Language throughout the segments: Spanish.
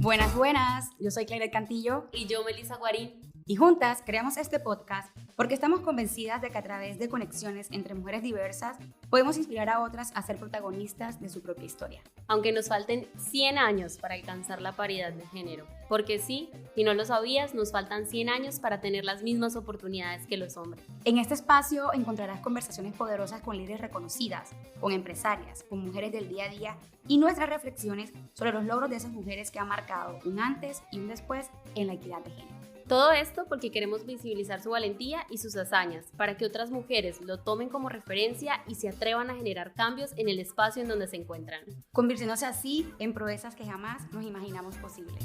Buenas, buenas. Yo soy Claire Cantillo. Y yo, Melissa Guarín. Y juntas creamos este podcast porque estamos convencidas de que a través de conexiones entre mujeres diversas podemos inspirar a otras a ser protagonistas de su propia historia. Aunque nos falten 100 años para alcanzar la paridad de género. Porque sí, si no lo sabías, nos faltan 100 años para tener las mismas oportunidades que los hombres. En este espacio encontrarás conversaciones poderosas con líderes reconocidas, con empresarias, con mujeres del día a día y nuestras reflexiones sobre los logros de esas mujeres que han marcado un antes y un después en la equidad de género. Todo esto porque queremos visibilizar su valentía y sus hazañas, para que otras mujeres lo tomen como referencia y se atrevan a generar cambios en el espacio en donde se encuentran, convirtiéndose así en proezas que jamás nos imaginamos posibles.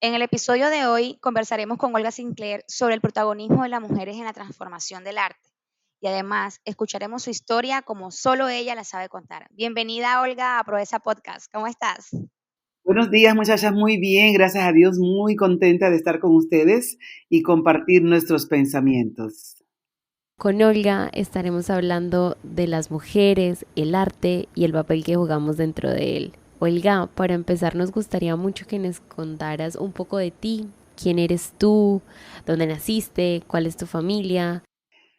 En el episodio de hoy conversaremos con Olga Sinclair sobre el protagonismo de las mujeres en la transformación del arte. Y además escucharemos su historia como solo ella la sabe contar. Bienvenida, Olga, a Proeza Podcast. ¿Cómo estás? Buenos días, muchachas. Muy bien, gracias a Dios. Muy contenta de estar con ustedes y compartir nuestros pensamientos. Con Olga estaremos hablando de las mujeres, el arte y el papel que jugamos dentro de él. Olga, para empezar nos gustaría mucho que nos contaras un poco de ti. ¿Quién eres tú? ¿Dónde naciste? ¿Cuál es tu familia?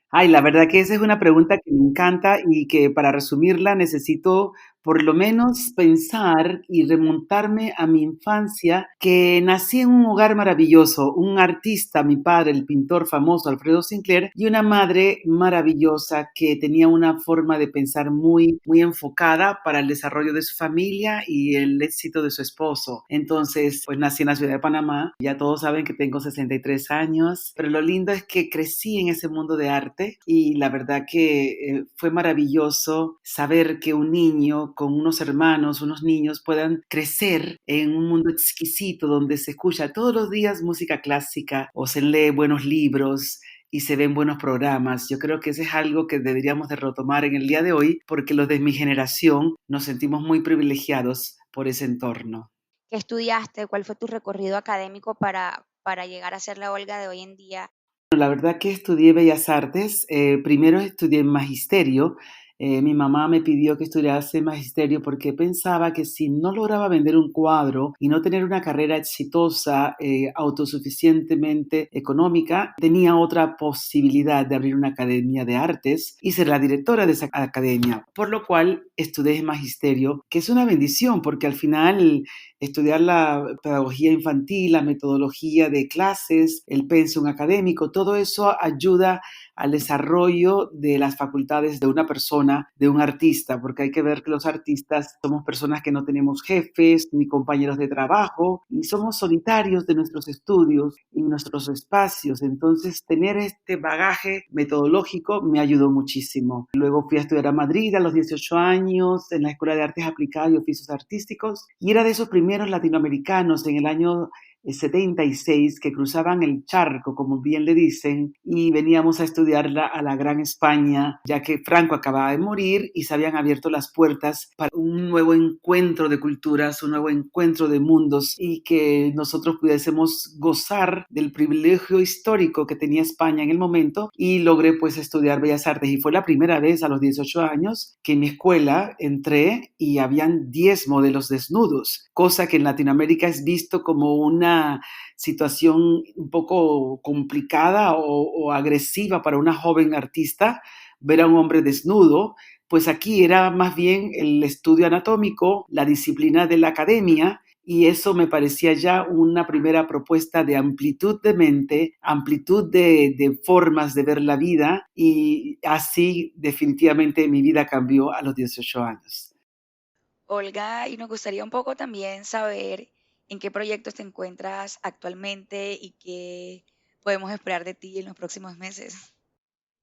Ay, la verdad que esa es una pregunta que me encanta y que para resumirla necesito por lo menos pensar y remontarme a mi infancia, que nací en un hogar maravilloso, un artista, mi padre, el pintor famoso Alfredo Sinclair, y una madre maravillosa que tenía una forma de pensar muy, muy enfocada para el desarrollo de su familia y el éxito de su esposo. Entonces, pues nací en la ciudad de Panamá, ya todos saben que tengo 63 años, pero lo lindo es que crecí en ese mundo de arte y la verdad que fue maravilloso saber que un niño con unos hermanos, unos niños puedan crecer en un mundo exquisito donde se escucha todos los días música clásica o se lee buenos libros y se ven buenos programas. Yo creo que eso es algo que deberíamos de retomar en el día de hoy porque los de mi generación nos sentimos muy privilegiados por ese entorno. ¿Qué estudiaste? ¿Cuál fue tu recorrido académico para llegar a ser la Olga de hoy en día? La verdad que estudié Bellas Artes. Primero estudié Magisterio. Mi mamá me pidió que estudiase Magisterio porque pensaba que si no lograba vender un cuadro y no tener una carrera exitosa, autosuficientemente económica, tenía otra posibilidad de abrir una academia de artes y ser la directora de esa academia. Por lo cual estudié Magisterio, que es una bendición porque al final estudiar la pedagogía infantil, la metodología de clases, el pensum académico, todo eso ayuda al desarrollo de las facultades de una persona, de un artista, porque hay que ver que los artistas somos personas que no tenemos jefes ni compañeros de trabajo y somos solitarios de nuestros estudios y nuestros espacios. Entonces, tener este bagaje metodológico me ayudó muchísimo. Luego fui a estudiar a Madrid a los 18 años en la Escuela de Artes Aplicadas y Oficios Artísticos y era de esos primeros latinoamericanos en el año 76 que cruzaban el charco, como bien le dicen, y veníamos a estudiarla a la Gran España, ya que Franco acababa de morir y se habían abierto las puertas para un nuevo encuentro de culturas, un nuevo encuentro de mundos y que nosotros pudiésemos gozar del privilegio histórico que tenía España en el momento y logré pues estudiar Bellas Artes y fue la primera vez a los 18 años que en mi escuela entré y habían 10 modelos desnudos, cosa que en Latinoamérica es visto como una situación un poco complicada o agresiva para una joven artista, ver a un hombre desnudo, pues aquí era más bien el estudio anatómico, la disciplina de la academia, y eso me parecía ya una primera propuesta de amplitud de mente, amplitud de formas de ver la vida, y así definitivamente mi vida cambió a los 18 años. Olga, y nos gustaría un poco también saber en qué proyectos te encuentras actualmente y qué podemos esperar de ti en los próximos meses.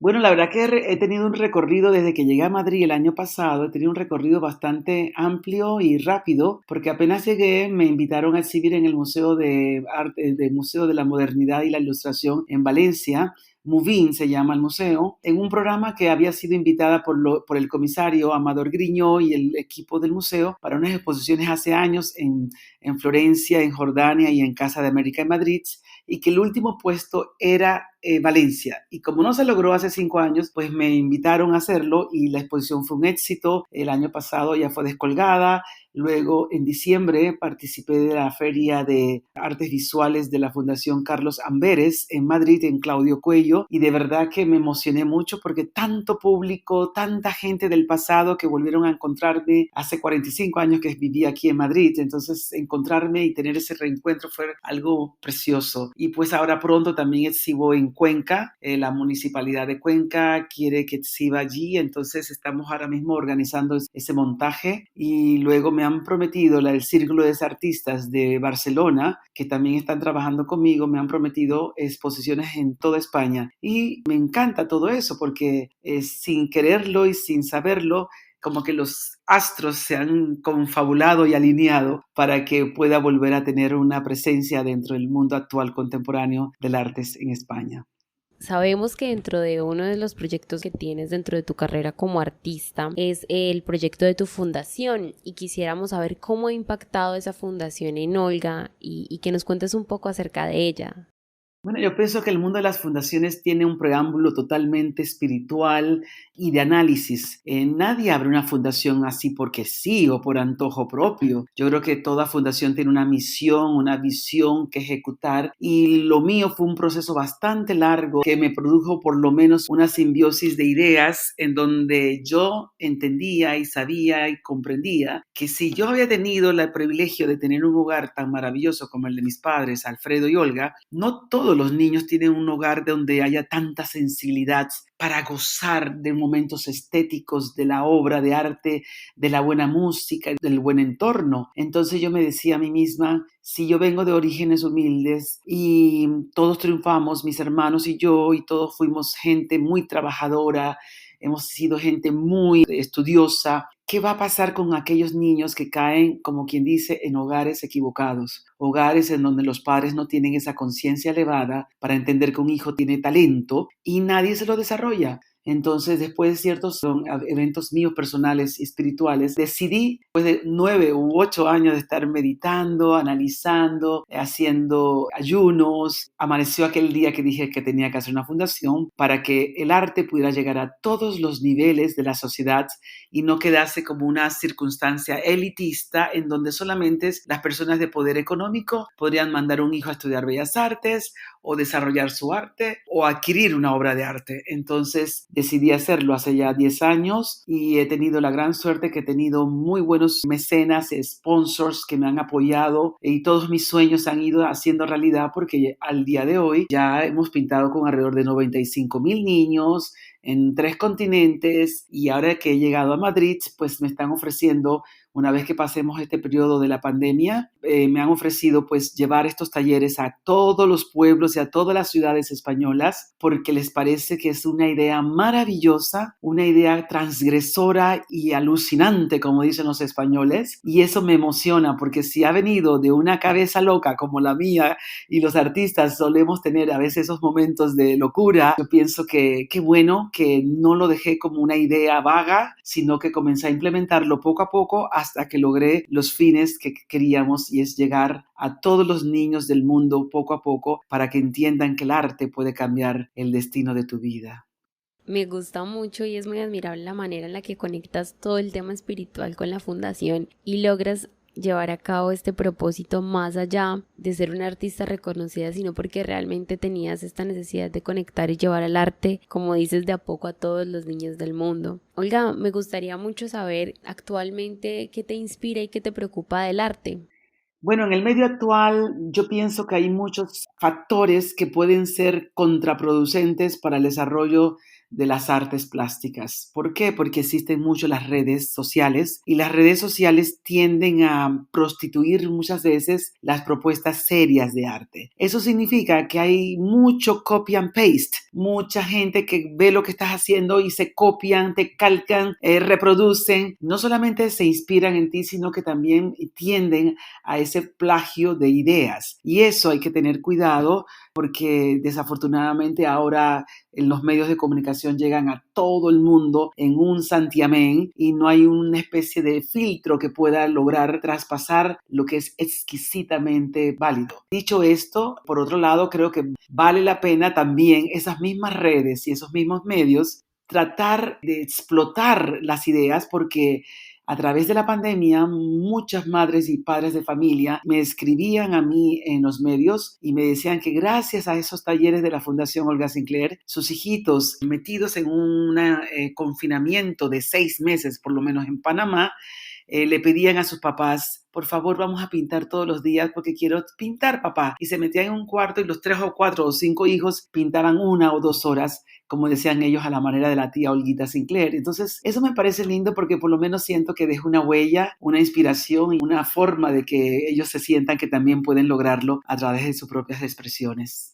Bueno, la verdad que he tenido un recorrido desde que llegué a Madrid el año pasado, he tenido un recorrido bastante amplio y rápido, porque apenas llegué me invitaron a exhibir en el Museo de Arte, del Museo de la Modernidad y la Ilustración en Valencia. Movin se llama el museo, en un programa que había sido invitada por el comisario Amador Griñó y el equipo del museo para unas exposiciones hace años en Florencia, en Jordania y en Casa de América en Madrid, y que el último puesto era Valencia. Y como no se logró hace 5 años, pues me invitaron a hacerlo y la exposición fue un éxito. El año pasado ya fue descolgada. Luego, en diciembre, participé de la Feria de Artes Visuales de la Fundación Carlos Amberes en Madrid, en Claudio Cuello, y de verdad que me emocioné mucho porque tanto público, tanta gente del pasado que volvieron a encontrarme hace 45 años que viví aquí en Madrid. Entonces, encontrarme y tener ese reencuentro fue algo precioso. Y pues ahora pronto también exhibo en Cuenca. La Municipalidad de Cuenca quiere que exhiba allí, entonces estamos ahora mismo organizando ese montaje y luego me han prometido el Círculo de Artistas de Barcelona, que también están trabajando conmigo, me han prometido exposiciones en toda España. Y me encanta todo eso porque sin quererlo y sin saberlo, como que los astros se han confabulado y alineado para que pueda volver a tener una presencia dentro del mundo actual contemporáneo del arte en España. Sabemos que dentro de uno de los proyectos que tienes dentro de tu carrera como artista es el proyecto de tu fundación y quisiéramos saber cómo ha impactado esa fundación en Olga y que nos cuentes un poco acerca de ella. Bueno, yo pienso que el mundo de las fundaciones tiene un preámbulo totalmente espiritual y de análisis. Nadie abre una fundación así porque sí o por antojo propio. Yo creo que toda fundación tiene una misión, una visión que ejecutar y lo mío fue un proceso bastante largo que me produjo por lo menos una simbiosis de ideas en donde yo entendía y sabía y comprendía que si yo había tenido el privilegio de tener un hogar tan maravilloso como el de mis padres, Alfredo y Olga, no todos los niños tienen un hogar donde haya tanta sensibilidad para gozar de momentos estéticos, de la obra de arte, de la buena música, del buen entorno. Entonces yo me decía a mí misma, si yo vengo de orígenes humildes y todos triunfamos, mis hermanos y yo, y todos fuimos gente muy trabajadora, hemos sido gente muy estudiosa. ¿Qué va a pasar con aquellos niños que caen, como quien dice, en hogares equivocados? Hogares en donde los padres no tienen esa conciencia elevada para entender que un hijo tiene talento y nadie se lo desarrolla. Entonces, después de ciertos eventos míos personales y espirituales, decidí, después de 9 u 8 años de estar meditando, analizando, haciendo ayunos, amaneció aquel día que dije que tenía que hacer una fundación para que el arte pudiera llegar a todos los niveles de la sociedad y no quedase como una circunstancia elitista en donde solamente las personas de poder económico podrían mandar a un hijo a estudiar bellas artes o desarrollar su arte o adquirir una obra de arte. Entonces decidí hacerlo hace ya 10 años y he tenido la gran suerte que he tenido muy buenos mecenas, sponsors que me han apoyado y todos mis sueños han ido haciendo realidad porque al día de hoy ya hemos pintado con alrededor de 95,000 niños en 3 continentes y ahora que he llegado a Madrid, pues me están ofreciendo, una vez que pasemos este periodo de la pandemia, me han ofrecido pues llevar estos talleres a todos los pueblos y a todas las ciudades españolas porque les parece que es una idea maravillosa, una idea transgresora y alucinante, como dicen los españoles, y eso me emociona porque si ha venido de una cabeza loca como la mía y los artistas solemos tener a veces esos momentos de locura, yo pienso que qué bueno que no lo dejé como una idea vaga, sino que comencé a implementarlo poco a poco hasta que logré los fines que queríamos y es llegar a todos los niños del mundo poco a poco para que entiendan que el arte puede cambiar el destino de tu vida. Me gusta mucho y es muy admirable la manera en la que conectas todo el tema espiritual con la fundación y logras llevar a cabo este propósito más allá de ser una artista reconocida, sino porque realmente tenías esta necesidad de conectar y llevar el arte, como dices, de a poco a todos los niños del mundo. Olga, me gustaría mucho saber actualmente qué te inspira y qué te preocupa del arte. Bueno, en el medio actual yo pienso que hay muchos factores que pueden ser contraproducentes para el desarrollo de las artes plásticas. ¿Por qué? Porque existen mucho las redes sociales y las redes sociales tienden a prostituir muchas veces las propuestas serias de arte. Eso significa que hay mucho copy and paste, mucha gente que ve lo que estás haciendo y se copian, te calcan, reproducen, no solamente se inspiran en ti, sino que también tienden a ese plagio de ideas. Y eso hay que tener cuidado porque desafortunadamente ahora los medios de comunicación llegan a todo el mundo en un santiamén y no hay una especie de filtro que pueda lograr traspasar lo que es exquisitamente válido. Dicho esto, por otro lado, creo que vale la pena también esas mismas redes y esos mismos medios tratar de explotar las ideas porque a través de la pandemia, muchas madres y padres de familia me escribían a mí en los medios y me decían que gracias a esos talleres de la Fundación Olga Sinclair, sus hijitos metidos en un confinamiento de 6 meses, por lo menos en Panamá, le pedían a sus papás, por favor, vamos a pintar todos los días porque quiero pintar, papá. Y se metían en un cuarto y los 3 o 4 o 5 hijos pintaban 1 o 2 horas, como decían ellos, a la manera de la tía Olguita Sinclair. Entonces, eso me parece lindo porque por lo menos siento que deja una huella, una inspiración y una forma de que ellos se sientan que también pueden lograrlo a través de sus propias expresiones.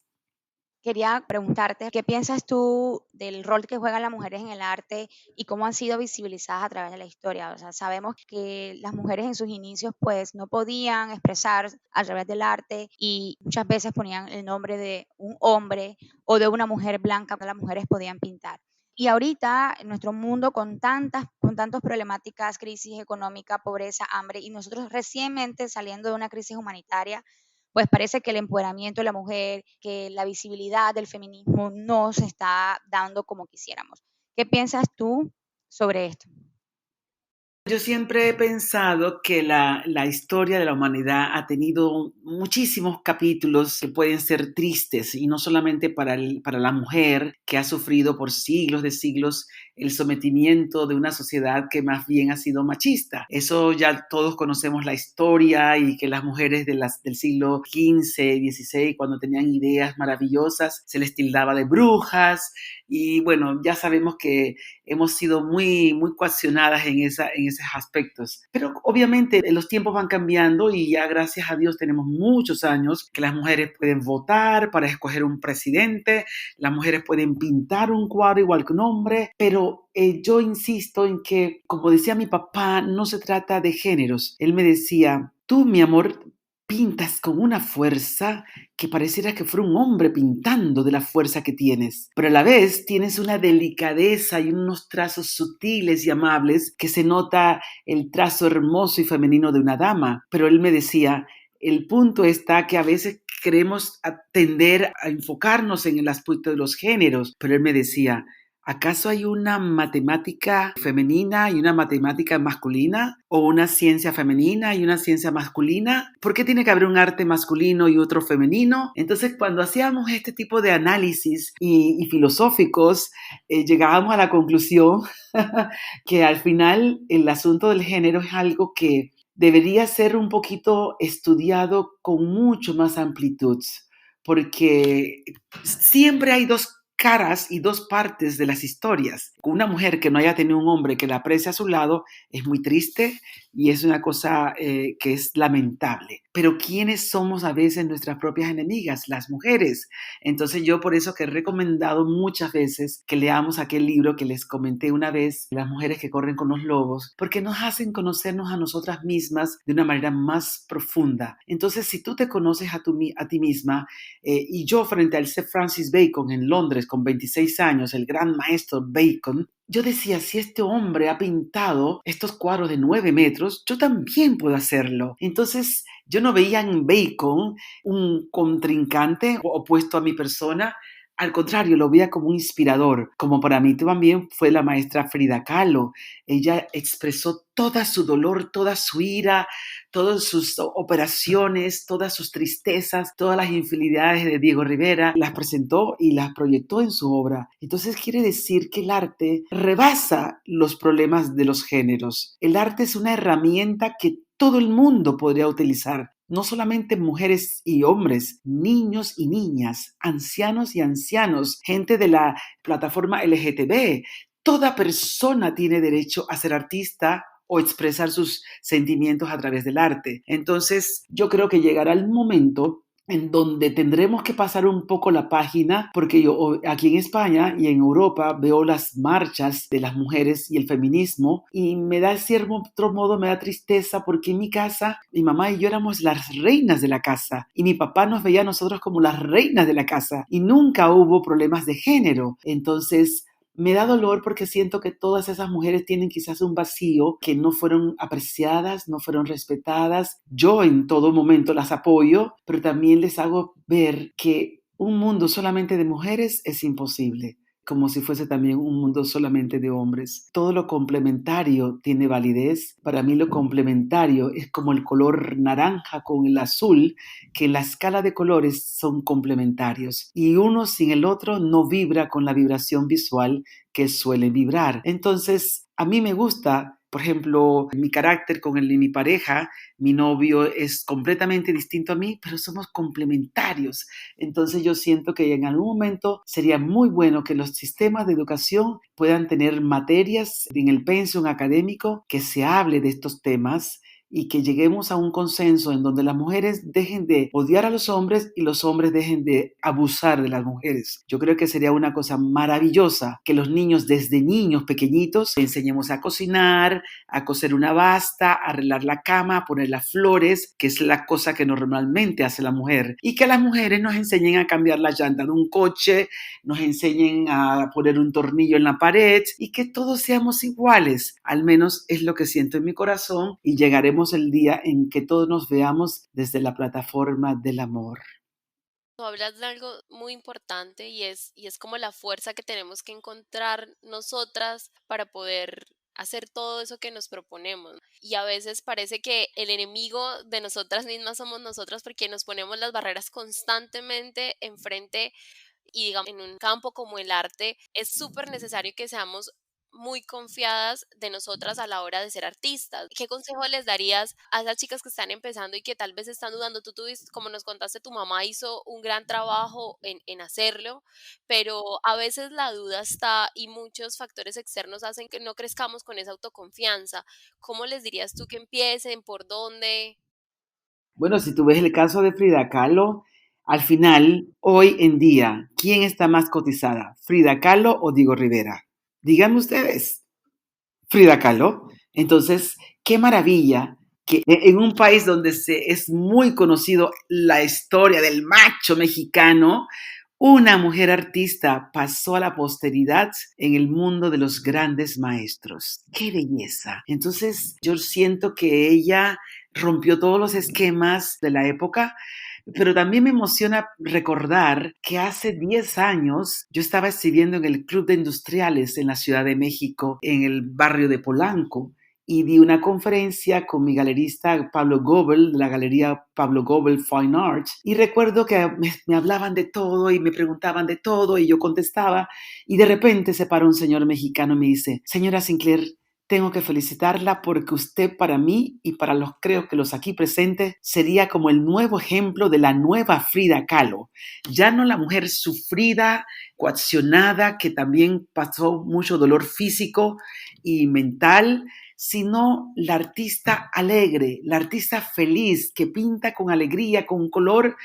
Quería preguntarte, ¿qué piensas tú del rol que juegan las mujeres en el arte y cómo han sido visibilizadas a través de la historia? O sea, sabemos que las mujeres en sus inicios pues no podían expresar a través del arte y muchas veces ponían el nombre de un hombre o de una mujer blanca que las mujeres podían pintar. Y ahorita en nuestro mundo con tantas problemáticas, crisis económica, pobreza, hambre y nosotros recientemente saliendo de una crisis humanitaria, pues parece que el empoderamiento de la mujer, que la visibilidad del feminismo no se está dando como quisiéramos. ¿Qué piensas tú sobre esto? Yo siempre he pensado que la historia de la humanidad ha tenido muchísimos capítulos que pueden ser tristes y no solamente para la mujer que ha sufrido por siglos de siglos el sometimiento de una sociedad que más bien ha sido machista. Eso ya todos conocemos la historia y que las mujeres del siglo XV, XVI, cuando tenían ideas maravillosas, se les tildaba de brujas y bueno, ya sabemos que hemos sido muy coaccionadas en esos aspectos. Pero obviamente los tiempos van cambiando y ya gracias a Dios tenemos muchos años que las mujeres pueden votar para escoger un presidente, las mujeres pueden pintar un cuadro igual que un hombre, pero yo insisto en que, como decía mi papá, no se trata de géneros. Él me decía, tú, mi amor, pintas con una fuerza que pareciera que fuera un hombre pintando de la fuerza que tienes, pero a la vez tienes una delicadeza y unos trazos sutiles y amables que se nota el trazo hermoso y femenino de una dama. Pero él me decía, el punto está que a veces queremos tender a enfocarnos en el aspecto de los géneros, pero él me decía, ¿acaso hay una matemática femenina y una matemática masculina? ¿O una ciencia femenina y una ciencia masculina? ¿Por qué tiene que haber un arte masculino y otro femenino? Entonces, cuando hacíamos este tipo de análisis y filosóficos, llegábamos a la conclusión que al final el asunto del género es algo que debería ser un poquito estudiado con mucho más amplitud, porque siempre hay dos caras y dos partes de las historias. Una mujer que no haya tenido un hombre que la aprecie a su lado es muy triste y es una cosa que es lamentable. Pero ¿quiénes somos a veces nuestras propias enemigas? Las mujeres. Entonces yo por eso que he recomendado muchas veces que leamos aquel libro que les comenté una vez, Las mujeres que corren con los lobos, porque nos hacen conocernos a nosotras mismas de una manera más profunda. Entonces si tú te conoces a ti misma, y yo frente al Sir Francis Bacon en Londres con 26 años, el gran maestro Bacon, yo decía, si este hombre ha pintado estos cuadros de 9 metros, yo también puedo hacerlo. Entonces, yo no veía en Bacon un contrincante opuesto a mi persona. Al contrario, lo veía como un inspirador, como para mí también fue la maestra Frida Kahlo. Ella expresó todo su dolor, toda su ira, todas sus operaciones, todas sus tristezas, todas las infidelidades de Diego Rivera, las presentó y las proyectó en su obra. Entonces quiere decir que el arte rebasa los problemas de los géneros. El arte es una herramienta que todo el mundo podría utilizar. No solamente mujeres y hombres, niños y niñas, ancianos y ancianos, gente de la plataforma LGTB. Toda persona tiene derecho a ser artista o expresar sus sentimientos a través del arte. Entonces, yo creo que llegará el momento en donde tendremos que pasar un poco la página, porque yo aquí en España y en Europa veo las marchas de las mujeres y el feminismo y me da, de cierto otro modo, me da tristeza porque en mi casa, mi mamá y yo éramos las reinas de la casa y mi papá nos veía a nosotros como las reinas de la casa y nunca hubo problemas de género. Entonces, me da dolor porque siento que todas esas mujeres tienen quizás un vacío, que no fueron apreciadas, no fueron respetadas. Yo en todo momento las apoyo, pero también les hago ver que un mundo solamente de mujeres es imposible, como si fuese también un mundo solamente de hombres. Todo lo complementario tiene validez. Para mí lo complementario es como el color naranja con el azul, que en la escala de colores son complementarios y uno sin el otro no vibra con la vibración visual que suele vibrar. Entonces, a mí me gusta, por ejemplo, mi carácter con el de mi pareja. Mi novio es completamente distinto a mí, pero somos complementarios. Entonces yo siento que en algún momento sería muy bueno que los sistemas de educación puedan tener materias en el pensum académico que se hable de estos temas y que lleguemos a un consenso en donde las mujeres dejen de odiar a los hombres y los hombres dejen de abusar de las mujeres. Yo creo que sería una cosa maravillosa que los niños, desde niños pequeñitos, enseñemos a cocinar, a coser una basta, a arreglar la cama, a poner las flores, que es la cosa que normalmente hace la mujer, y que las mujeres nos enseñen a cambiar la llanta de un coche, nos enseñen a poner un tornillo en la pared y que todos seamos iguales. Al menos es lo que siento en mi corazón y llegaremos el día en que todos nos veamos desde la plataforma del amor. Tú hablas de algo muy importante y es como la fuerza que tenemos que encontrar nosotras para poder hacer todo eso que nos proponemos. Y a veces parece que el enemigo de nosotras mismas somos nosotras porque nos ponemos las barreras constantemente enfrente y digamos en un campo como el arte es súper necesario que seamos muy confiadas de nosotras a la hora de ser artistas. ¿Qué consejo les darías a esas chicas que están empezando y que tal vez están dudando? Tú tuviste, como nos contaste, tu mamá hizo un gran trabajo en hacerlo, pero a veces la duda está y muchos factores externos hacen que no crezcamos con esa autoconfianza. ¿Cómo les dirías tú que empiecen? ¿Por dónde? Bueno, si tú ves el caso de Frida Kahlo, al final, hoy en día, ¿quién está más cotizada? ¿Frida Kahlo o Diego Rivera? Díganme ustedes. Frida Kahlo. Entonces, qué maravilla que en un país donde es muy conocido la historia del macho mexicano, una mujer artista pasó a la posteridad en el mundo de los grandes maestros. ¡Qué belleza! Entonces, yo siento que ella rompió todos los esquemas de la época, pero también me emociona recordar que hace 10 años yo estaba escribiendo en el Club de Industriales en la Ciudad de México, en el barrio de Polanco, y di una conferencia con mi galerista Pablo Gobel, de la galería Pablo Gobel Fine Arts, y recuerdo que me hablaban de todo y me preguntaban de todo y yo contestaba, y de repente se paró un señor mexicano y me dice: señora Sinclair, tengo que felicitarla porque usted para mí y para los, creo que los aquí presentes, sería como el nuevo ejemplo de la nueva Frida Kahlo. Ya no la mujer sufrida, coaccionada, que también pasó mucho dolor físico y mental, sino la artista alegre, la artista feliz, que pinta con alegría, con color,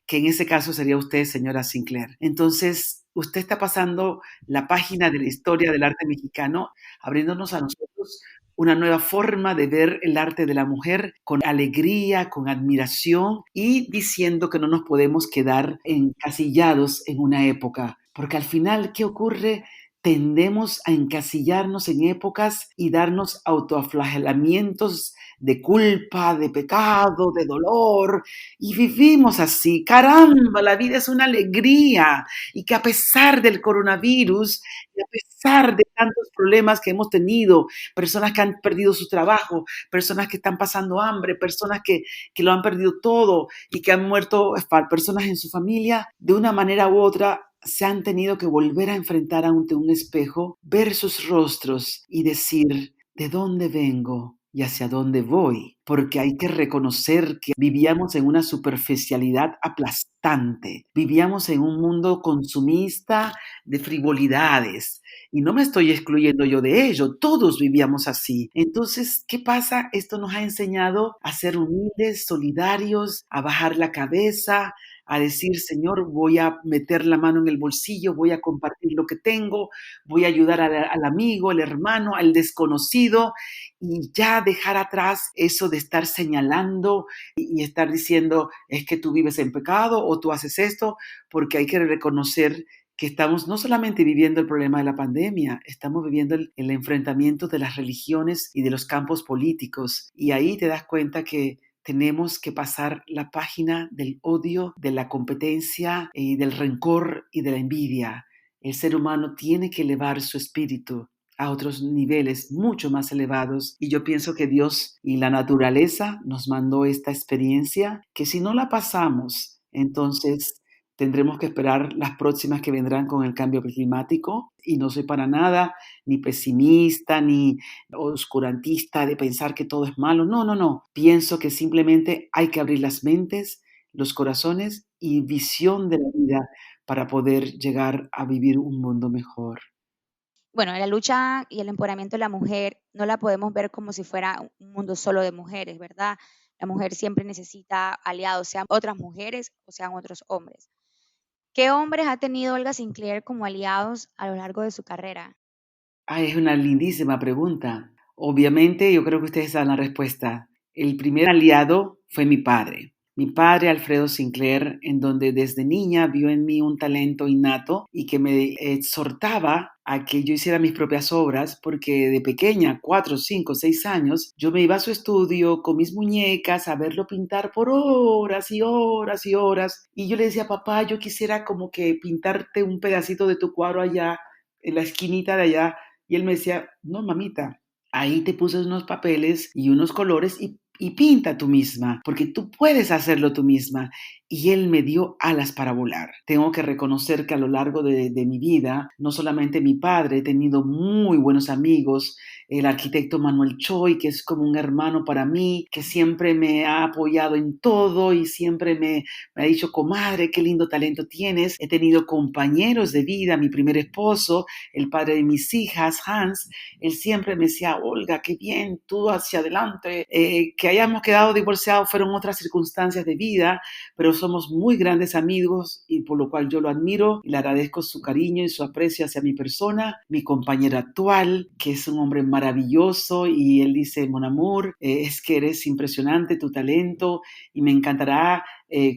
que en ese caso sería usted, señora Sinclair. Entonces, usted está pasando la página de la historia del arte mexicano, abriéndonos a nosotros una nueva forma de ver el arte de la mujer con alegría, con admiración y diciendo que no nos podemos quedar encasillados en una época. Porque al final, ¿qué ocurre? Tendemos a encasillarnos en épocas y darnos autoflagelamientos de culpa, de pecado, de dolor, y vivimos así. Caramba, la vida es una alegría y que a pesar del coronavirus y a pesar de tantos problemas que hemos tenido, personas que han perdido su trabajo, personas que están pasando hambre, personas que lo han perdido todo y que han muerto personas en su familia, de una manera u otra se han tenido que volver a enfrentar ante un espejo, ver sus rostros y decir: ¿de dónde vengo y hacia dónde voy? Porque hay que reconocer que vivíamos en una superficialidad aplastante, vivíamos en un mundo consumista de frivolidades. Y no me estoy excluyendo yo de ello, todos vivíamos así. Entonces, ¿qué pasa? Esto nos ha enseñado a ser humildes, solidarios, a bajar la cabeza, a decir, Señor, voy a meter la mano en el bolsillo, voy a compartir lo que tengo, voy a ayudar al amigo, al hermano, al desconocido, y ya dejar atrás eso de estar señalando y estar diciendo, es que tú vives en pecado o tú haces esto, porque hay que reconocer que estamos no solamente viviendo el problema de la pandemia, estamos viviendo el enfrentamiento de las religiones y de los campos políticos. Y ahí te das cuenta que tenemos que pasar la página del odio, de la competencia y del rencor y de la envidia. El ser humano tiene que elevar su espíritu a otros niveles mucho más elevados. Y yo pienso que Dios y la naturaleza nos mandó esta experiencia que si no la pasamos, entonces tendremos que esperar las próximas que vendrán con el cambio climático. Y no soy para nada ni pesimista ni oscurantista de pensar que todo es malo. No, no, no. Pienso que simplemente hay que abrir las mentes, los corazones y visión de la vida para poder llegar a vivir un mundo mejor. Bueno, la lucha y el empoderamiento de la mujer no la podemos ver como si fuera un mundo solo de mujeres, ¿verdad? La mujer siempre necesita aliados, sean otras mujeres o sean otros hombres. ¿Qué hombres ha tenido Olga Sinclair como aliados a lo largo de su carrera? Es una lindísima pregunta. Obviamente, yo creo que ustedes saben la respuesta. El primer aliado fue mi padre. Mi padre, Alfredo Sinclair, en donde desde niña vio en mí un talento innato y que me exhortaba a que yo hiciera mis propias obras, porque de pequeña, 4, 5, 6 años, yo me iba a su estudio con mis muñecas a verlo pintar por horas y horas y horas. Y yo le decía, papá, yo quisiera como que pintarte un pedacito de tu cuadro allá, en la esquinita de allá. Y él me decía, no, mamita, ahí te puse unos papeles y unos colores y pinta tú misma, porque tú puedes hacerlo tú misma. Y él me dio alas para volar. Tengo que reconocer que a lo largo de mi vida, no solamente mi padre, he tenido muy buenos amigos, el arquitecto Manuel Choi, que es como un hermano para mí, que siempre me ha apoyado en todo y siempre me ha dicho, comadre, qué lindo talento tienes. He tenido compañeros de vida, mi primer esposo, el padre de mis hijas, Hans, él siempre me decía, Olga, qué bien, tú hacia adelante. Que hayamos quedado divorciados fueron otras circunstancias de vida, pero somos muy grandes amigos y por lo cual yo lo admiro y le agradezco su cariño y su aprecio hacia mi persona. Mi compañero actual, que es un hombre maravilloso, y él dice, Mon amour, es que eres impresionante tu talento y me encantará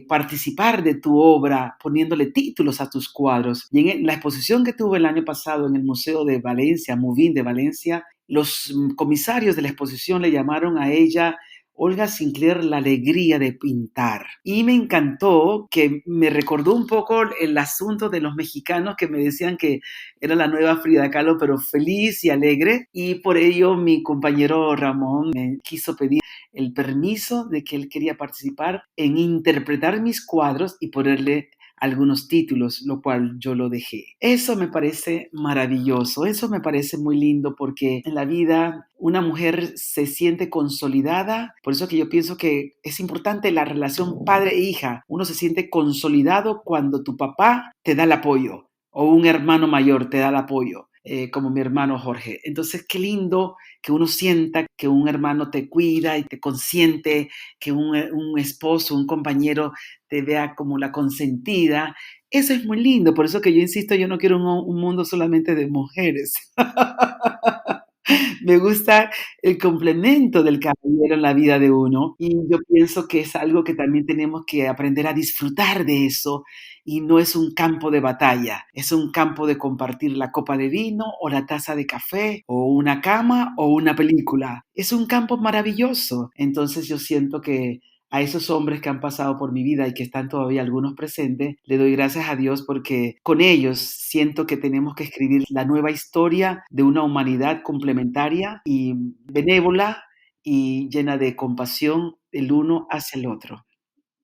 participar de tu obra poniéndole títulos a tus cuadros. Y en la exposición que tuve el año pasado en el Museo de Valencia, Movin de Valencia, los comisarios de la exposición le llamaron a ella Olga Sinclair, la alegría de pintar. Y me encantó que me recordó un poco el asunto de los mexicanos que me decían que era la nueva Frida Kahlo, pero feliz y alegre. Y por ello mi compañero Ramón me quiso pedir el permiso de que él quería participar en interpretar mis cuadros y ponerle algunos títulos, lo cual yo lo dejé. Eso me parece maravilloso, eso me parece muy lindo porque en la vida una mujer se siente consolidada, por eso que yo pienso que es importante la relación padre e hija. Uno se siente consolidado cuando tu papá te da el apoyo o un hermano mayor te da el apoyo. Como mi hermano Jorge. Entonces, qué lindo que uno sienta que un hermano te cuida y te consiente, que un esposo, un compañero te vea como la consentida. Eso es muy lindo, por eso que yo insisto, yo no quiero un mundo solamente de mujeres. Me gusta el complemento del caballero en la vida de uno y yo pienso que es algo que también tenemos que aprender a disfrutar de eso y no es un campo de batalla, es un campo de compartir la copa de vino o la taza de café o una cama o una película. Es un campo maravilloso. Entonces yo siento que a esos hombres que han pasado por mi vida y que están todavía algunos presentes, le doy gracias a Dios porque con ellos siento que tenemos que escribir la nueva historia de una humanidad complementaria y benévola y llena de compasión el uno hacia el otro.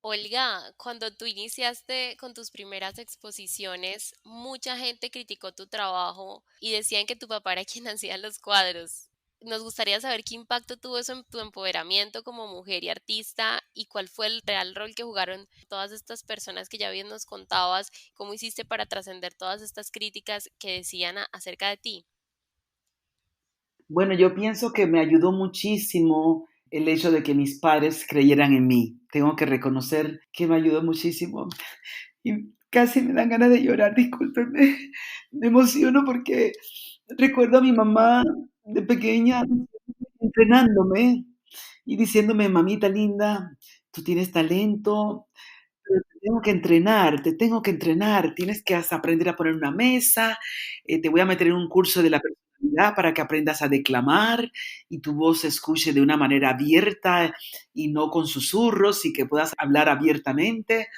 Olga, cuando tú iniciaste con tus primeras exposiciones, mucha gente criticó tu trabajo y decían que tu papá era quien hacía los cuadros. Nos gustaría saber qué impacto tuvo eso en tu empoderamiento como mujer y artista y cuál fue el real rol que jugaron todas estas personas que ya bien nos contabas, cómo hiciste para trascender todas estas críticas que decían acerca de ti. Bueno, yo pienso que me ayudó muchísimo el hecho de que mis padres creyeran en mí. tengo que reconocer que me ayudó muchísimo. Y casi me dan ganas de llorar, discúlpenme. Me emociono porque recuerdo a mi mamá de pequeña entrenándome y diciéndome: "Mamita linda, tú tienes talento, pero te tengo que entrenar, tienes que aprender a poner una mesa, te voy a meter en un curso de la personalidad para que aprendas a declamar y tu voz se escuche de una manera abierta y no con susurros y que puedas hablar abiertamente,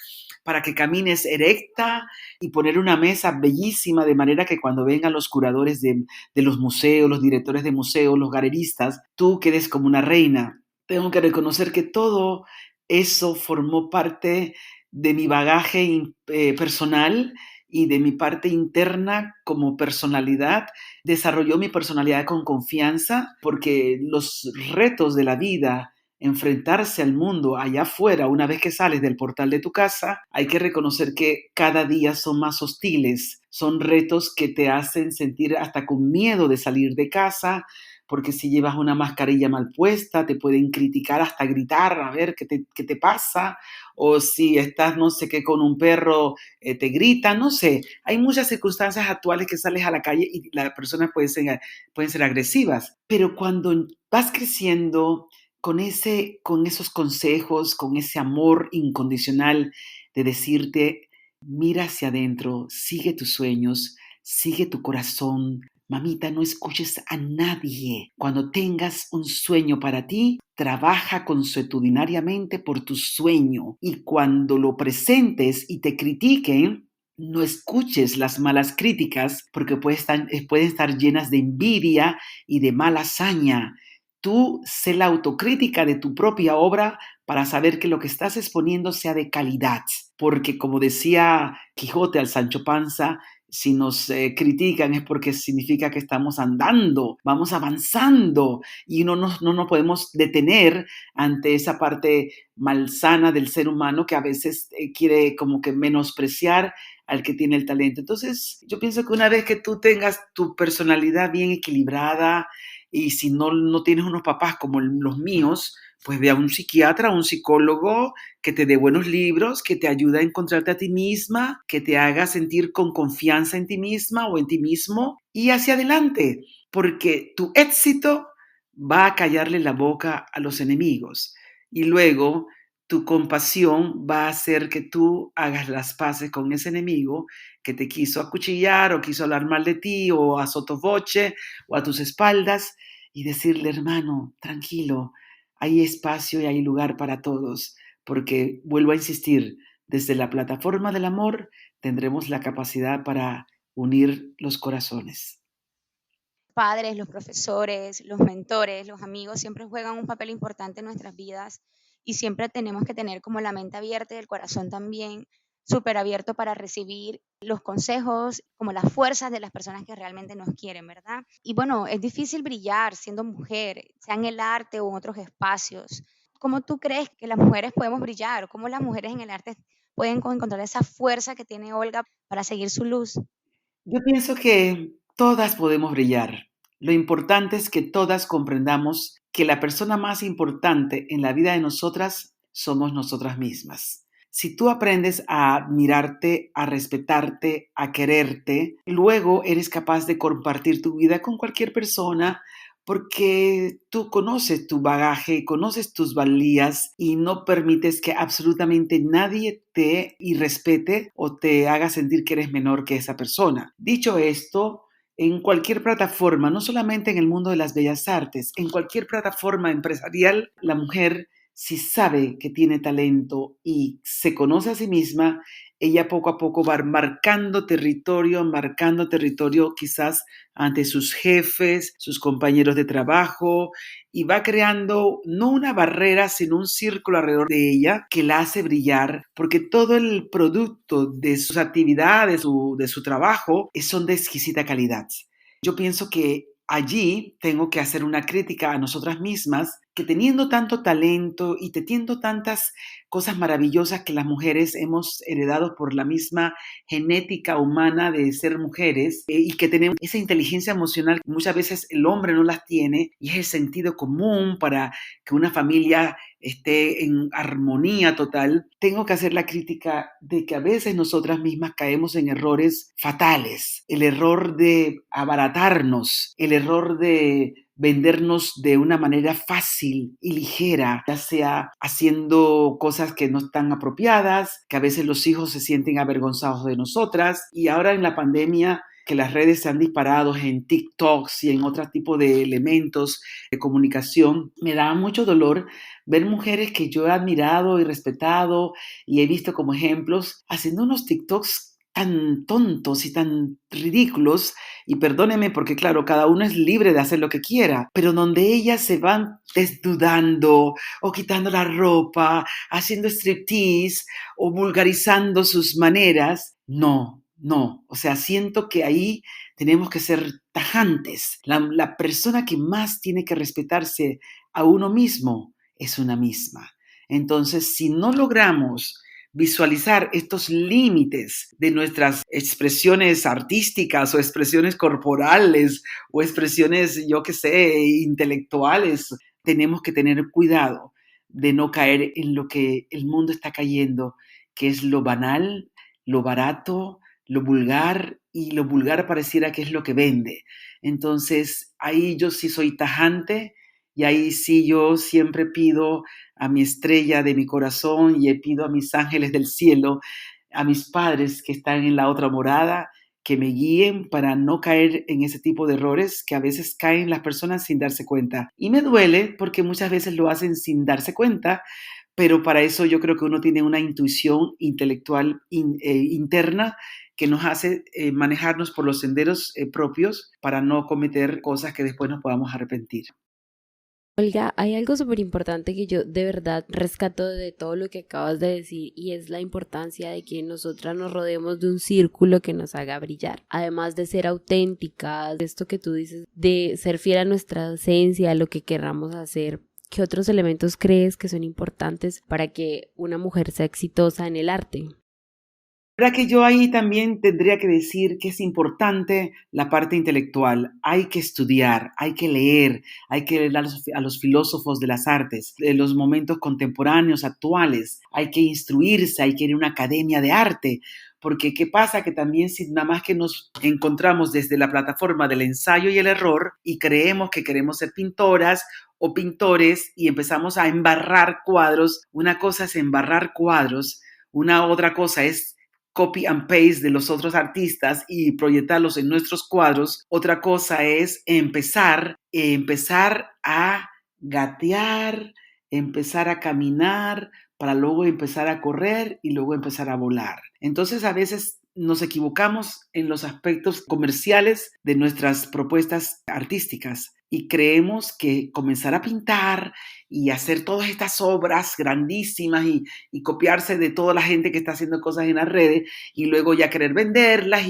para que camines erecta y poner una mesa bellísima de manera que cuando vengan los curadores de los museos, los directores de museos, los galeristas, tú quedes como una reina". Tengo que reconocer que todo eso formó parte de mi bagaje personal y de mi parte interna como personalidad. Desarrolló mi personalidad con confianza porque los retos de la vida, enfrentarse al mundo allá afuera, una vez que sales del portal de tu casa, hay que reconocer que cada día son más hostiles, son retos que te hacen sentir hasta con miedo de salir de casa, porque si llevas una mascarilla mal puesta, te pueden criticar hasta gritar, a ver qué te pasa, o si estás, no sé qué, con un perro, te gritan, no sé. Hay muchas circunstancias actuales que sales a la calle y las personas pueden ser agresivas, pero cuando vas creciendo con esos consejos, con ese amor incondicional de decirte, mira hacia adentro, sigue tus sueños, sigue tu corazón. Mamita, no escuches a nadie. Cuando tengas un sueño para ti, trabaja consuetudinariamente por tu sueño. Y cuando lo presentes y te critiquen, no escuches las malas críticas porque pueden estar llenas de envidia y de mala hazaña. Tú sé la autocrítica de tu propia obra para saber que lo que estás exponiendo sea de calidad. Porque como decía Quijote al Sancho Panza, si nos critican es porque significa que estamos andando, vamos avanzando y no nos podemos detener ante esa parte malsana del ser humano que a veces quiere como que menospreciar al que tiene el talento. Entonces, yo pienso que una vez que tú tengas tu personalidad bien equilibrada y si no tienes unos papás como los míos, pues ve a un psiquiatra, a un psicólogo que te dé buenos libros, que te ayude a encontrarte a ti misma, que te haga sentir con confianza en ti misma o en ti mismo y hacia adelante, porque tu éxito va a callarle la boca a los enemigos y luego tu compasión va a hacer que tú hagas las paces con ese enemigo que te quiso acuchillar o quiso hablar mal de ti o a sottovoce o a tus espaldas y decirle, hermano, tranquilo, hay espacio y hay lugar para todos, porque vuelvo a insistir, desde la plataforma del amor tendremos la capacidad para unir los corazones. Padres, los profesores, los mentores, los amigos siempre juegan un papel importante en nuestras vidas y siempre tenemos que tener como la mente abierta y el corazón también súper abierto para recibir los consejos, como las fuerzas de las personas que realmente nos quieren, ¿verdad? Y bueno, es difícil brillar siendo mujer, sea en el arte o en otros espacios. ¿Cómo tú crees que las mujeres podemos brillar? ¿Cómo las mujeres en el arte pueden encontrar esa fuerza que tiene Olga para seguir su luz? Yo pienso que todas podemos brillar. Lo importante es que todas comprendamos que la persona más importante en la vida de nosotras somos nosotras mismas. Si tú aprendes a admirarte, a respetarte, a quererte, luego eres capaz de compartir tu vida con cualquier persona porque tú conoces tu bagaje, conoces tus valías y no permites que absolutamente nadie te irrespete o te haga sentir que eres menor que esa persona. Dicho esto, en cualquier plataforma, no solamente en el mundo de las bellas artes, en cualquier plataforma empresarial, la mujer, si sabe que tiene talento y se conoce a sí misma, ella poco a poco va marcando territorio quizás ante sus jefes, sus compañeros de trabajo, y va creando no una barrera, sino un círculo alrededor de ella que la hace brillar, porque todo el producto de sus actividades, de su trabajo, son de exquisita calidad. Yo pienso que allí tengo que hacer una crítica a nosotras mismas que teniendo tanto talento y teniendo tantas cosas maravillosas que las mujeres hemos heredado por la misma genética humana de ser mujeres, y que tenemos esa inteligencia emocional que muchas veces el hombre no las tiene, y es el sentido común para que una familia esté en armonía total, tengo que hacer la crítica de que a veces nosotras mismas caemos en errores fatales. El error de abaratarnos, el error de vendernos de una manera fácil y ligera, ya sea haciendo cosas que no están apropiadas, que a veces los hijos se sienten avergonzados de nosotras, y ahora en la pandemia que las redes se han disparado en TikToks y en otro tipo de elementos de comunicación, me da mucho dolor ver mujeres que yo he admirado y respetado y he visto como ejemplos haciendo unos TikToks tan tontos y tan ridículos, y perdónenme porque claro, cada uno es libre de hacer lo que quiera, pero donde ellas se van desnudando o quitando la ropa, haciendo striptease o vulgarizando sus maneras, no, no, o sea, siento que ahí tenemos que ser tajantes. La persona que más tiene que respetarse a uno mismo es una misma. Entonces, si no logramos visualizar estos límites de nuestras expresiones artísticas o expresiones corporales o expresiones, yo qué sé, intelectuales, tenemos que tener cuidado de no caer en lo que el mundo está cayendo, que es lo banal, lo barato, lo vulgar, y lo vulgar pareciera que es lo que vende. Entonces, ahí yo sí soy tajante y ahí sí yo siempre pido a mi estrella de mi corazón y pido a mis ángeles del cielo, a mis padres que están en la otra morada, que me guíen para no caer en ese tipo de errores que a veces caen las personas sin darse cuenta. Y me duele porque muchas veces lo hacen sin darse cuenta, pero para eso yo creo que uno tiene una intuición intelectual interna que nos hace manejarnos por los senderos propios para no cometer cosas que después nos podamos arrepentir. Olga, hay algo súper importante que yo de verdad rescato de todo lo que acabas de decir, y es la importancia de que nosotras nos rodeemos de un círculo que nos haga brillar. Además de ser auténticas, de esto que tú dices, de ser fiel a nuestra esencia, a lo que querramos hacer. ¿Qué otros elementos crees que son importantes para que una mujer sea exitosa en el arte? ¿Verdad que yo ahí también tendría que decir que es importante la parte intelectual? Hay que estudiar, hay que leer a los filósofos de las artes, de los momentos contemporáneos, actuales. Hay que instruirse, hay que ir a una academia de arte. Porque ¿qué pasa? Que también si nada más que nos encontramos desde la plataforma del ensayo y el error y creemos que queremos ser pintoras o pintores y empezamos a embarrar cuadros, una cosa es embarrar cuadros, una otra cosa es copy and paste de los otros artistas y proyectarlos en nuestros cuadros. Otra cosa es empezar a gatear, empezar a caminar, para luego empezar a correr y luego empezar a volar. Entonces a veces nos equivocamos en los aspectos comerciales de nuestras propuestas artísticas y creemos que comenzar a pintar y hacer todas estas obras grandísimas y copiarse de toda la gente que está haciendo cosas en las redes y luego ya querer venderlas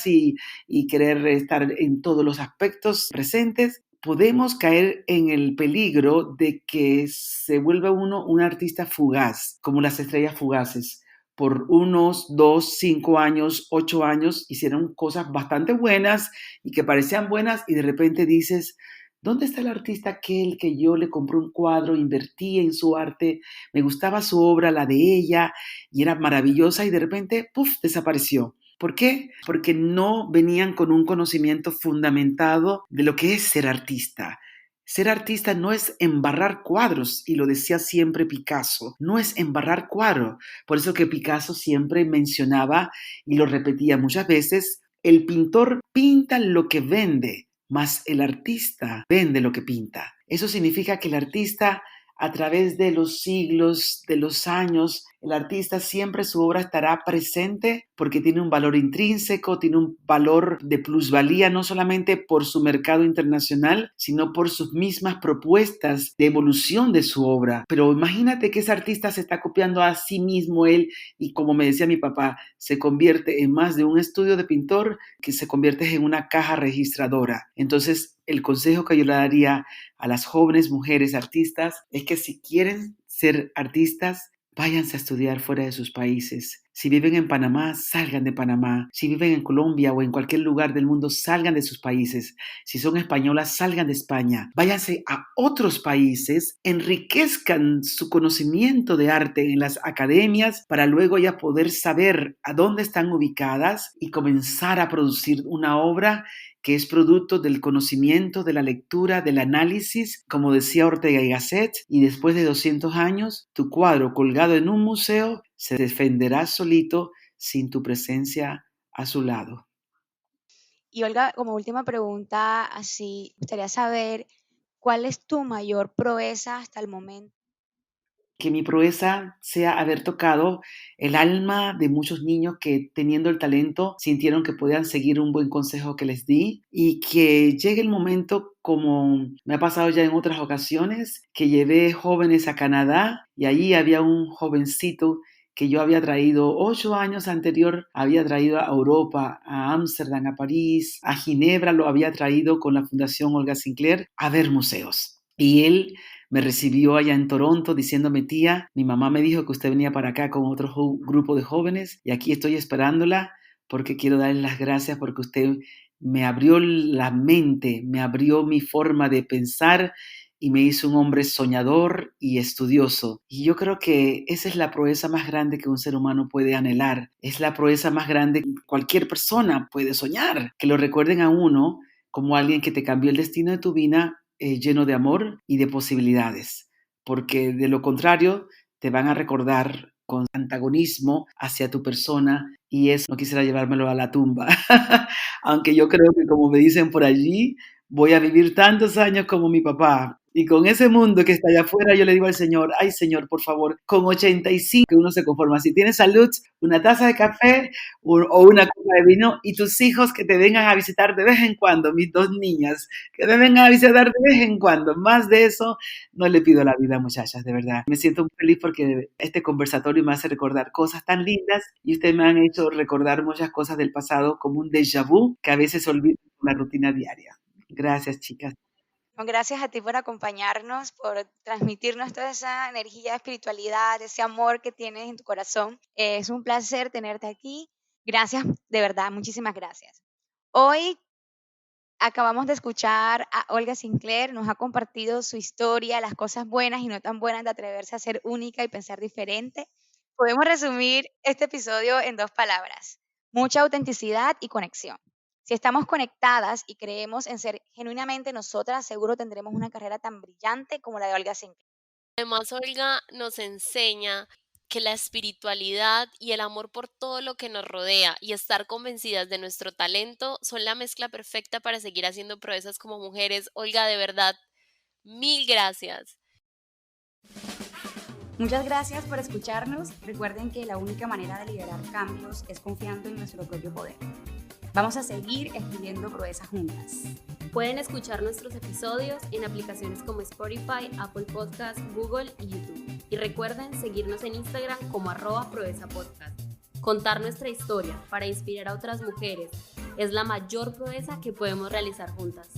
y querer estar en todos los aspectos presentes, podemos caer en el peligro de que se vuelva uno un artista fugaz, como las estrellas fugaces. Por unos 2, 5 años, 8 años, hicieron cosas bastante buenas y que parecían buenas y de repente dices, ¿dónde está el artista aquel que yo le compré un cuadro, invertí en su arte, me gustaba su obra, la de ella, y era maravillosa y de repente, ¡puf!, desapareció? ¿Por qué? Porque no venían con un conocimiento fundamentado de lo que es ser artista. Ser artista no es embarrar cuadros, y lo decía siempre Picasso, no es embarrar cuadros. Por eso que Picasso siempre mencionaba, y lo repetía muchas veces, el pintor pinta lo que vende, mas el artista vende lo que pinta. Eso significa que el artista, a través de los siglos, de los años, el artista siempre su obra estará presente porque tiene un valor intrínseco, tiene un valor de plusvalía, no solamente por su mercado internacional, sino por sus mismas propuestas de evolución de su obra. Pero imagínate que ese artista se está copiando a sí mismo él y, como me decía mi papá, se convierte en más de un estudio de pintor que se convierte en una caja registradora. Entonces, el consejo que yo le daría a las jóvenes mujeres artistas es que si quieren ser artistas, váyanse a estudiar fuera de sus países. Si viven en Panamá, salgan de Panamá. Si viven en Colombia o en cualquier lugar del mundo, salgan de sus países. Si son españolas, salgan de España. Váyanse a otros países, enriquezcan su conocimiento de arte en las academias para luego ya poder saber a dónde están ubicadas y comenzar a producir una obra que es producto del conocimiento, de la lectura, del análisis, como decía Ortega y Gasset, y después de 200 años, tu cuadro colgado en un museo se defenderá solito sin tu presencia a su lado. Y Olga, como última pregunta, así, me gustaría saber cuál es tu mayor proeza hasta el momento. Que mi proeza sea haber tocado el alma de muchos niños que, teniendo el talento, sintieron que podían seguir un buen consejo que les di, y que llegue el momento, como me ha pasado ya en otras ocasiones, que llevé jóvenes a Canadá y allí había un jovencito que yo había traído 8 años anterior, había traído a Europa, a Ámsterdam, a París, a Ginebra, lo había traído con la Fundación Olga Sinclair a ver museos. Y él me recibió allá en Toronto diciéndome: tía, mi mamá me dijo que usted venía para acá con otro grupo de jóvenes y aquí estoy esperándola porque quiero darle las gracias porque usted me abrió la mente, me abrió mi forma de pensar y me hizo un hombre soñador y estudioso. Y yo creo que esa es la proeza más grande que un ser humano puede anhelar. Es la proeza más grande que cualquier persona puede soñar. Que lo recuerden a uno como alguien que te cambió el destino de tu vida, lleno de amor y de posibilidades. Porque de lo contrario, te van a recordar con antagonismo hacia tu persona y eso no quisiera llevármelo a la tumba. Aunque yo creo que, como me dicen por allí, voy a vivir tantos años como mi papá. Y con ese mundo que está allá afuera, yo le digo al Señor: ay Señor, por favor, con 85 que uno se conforma. Si tienes salud, una taza de café o una copa de vino, y tus hijos que te vengan a visitar de vez en cuando, mis 2 niñas, que me vengan a visitar de vez en cuando. Más de eso no le pido a la vida, muchachas, de verdad. Me siento muy feliz porque este conversatorio me hace recordar cosas tan lindas y ustedes me han hecho recordar muchas cosas del pasado como un déjà vu que a veces olvido en la rutina diaria. Gracias, chicas. Gracias a ti por acompañarnos, por transmitirnos toda esa energía de espiritualidad, ese amor que tienes en tu corazón. Es un placer tenerte aquí. Gracias, de verdad, muchísimas gracias. Hoy acabamos de escuchar a Olga Sinclair, nos ha compartido su historia, las cosas buenas y no tan buenas de atreverse a ser única y pensar diferente. Podemos resumir este episodio en 2 palabras: mucha autenticidad y conexión. Si estamos conectadas y creemos en ser genuinamente nosotras, seguro tendremos una carrera tan brillante como la de Olga Sinclair. Además, Olga nos enseña que la espiritualidad y el amor por todo lo que nos rodea y estar convencidas de nuestro talento son la mezcla perfecta para seguir haciendo proezas como mujeres. Olga, de verdad, mil gracias. Muchas gracias por escucharnos. Recuerden que la única manera de liderar cambios es confiando en nuestro propio poder. Vamos a seguir escribiendo proezas juntas. Pueden escuchar nuestros episodios en aplicaciones como Spotify, Apple Podcasts, Google y YouTube. Y recuerden seguirnos en Instagram como @proezapodcast. Contar nuestra historia para inspirar a otras mujeres es la mayor proeza que podemos realizar juntas.